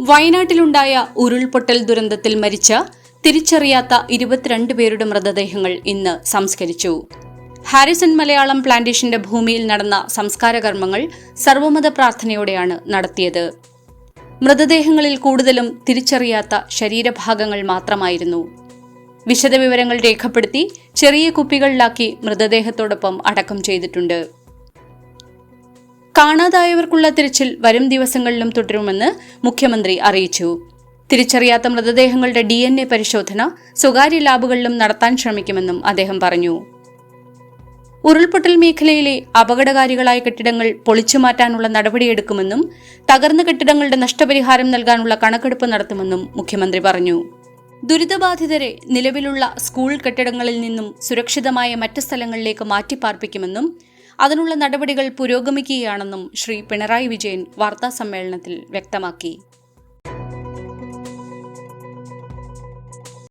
വയനാട്ടിലുണ്ടായ ഉരുൾപൊട്ടൽ ദുരന്തത്തിൽ മരിച്ച തിരിച്ചറിയാത്ത 22 പേരുടെ മൃതദേഹങ്ങൾ ഇന്ന് സംസ്കരിച്ചു. ഹാരിസൺ മലയാളം പ്ലാന്റേഷന്റെ ഭൂമിയിൽ നടന്ന സംസ്കാര കർമ്മങ്ങൾ സർവമത പ്രാർത്ഥനയോടെയാണ് നടത്തിയത്. മൃതദേഹങ്ങളിൽ കൂടുതലും തിരിച്ചറിയാത്ത ശരീരഭാഗങ്ങൾ മാത്രമായിരുന്നു. വിശദവിവരങ്ങൾ രേഖപ്പെടുത്തി ചെറിയ കുപ്പികളിലാക്കി മൃതദേഹത്തോടൊപ്പം അടക്കം ചെയ്തിട്ടുണ്ട്. കാണാതായവർക്കുള്ള തിരച്ചിൽ വരും ദിവസങ്ങളിലും തുടരുമെന്ന് മുഖ്യമന്ത്രി അറിയിച്ചു. തിരിച്ചറിയാത്ത മൃതദേഹങ്ങളുടെ DNA പരിശോധന സ്വകാര്യ ലാബുകളിലും നടത്താൻ ശ്രമിക്കുമെന്നും അദ്ദേഹം പറഞ്ഞു. ഉരുൾപൊട്ടൽ മേഖലയിലെ അപകടകാരികളായ കെട്ടിടങ്ങൾ പൊളിച്ചുമാറ്റാനുള്ള നടപടിയെടുക്കുമെന്നും തകർന്ന കെട്ടിടങ്ങളുടെ നഷ്ടപരിഹാരം നൽകാനുള്ള കണക്കെടുപ്പ് നടത്തുമെന്നും മുഖ്യമന്ത്രി പറഞ്ഞു. ദുരിതബാധിതരെ നിലവിലുള്ള സ്കൂൾ കെട്ടിടങ്ങളിൽ നിന്നും സുരക്ഷിതമായ മറ്റ് സ്ഥലങ്ങളിലേക്ക് മാറ്റിപ്പാർപ്പിക്കുമെന്നും അതിനുള്ള നടപടികൾ പുരോഗമിക്കുകയാണെന്നും ശ്രീ പിണറായി വിജയൻ വാർത്താസമ്മേളനത്തിൽ വ്യക്തമാക്കി.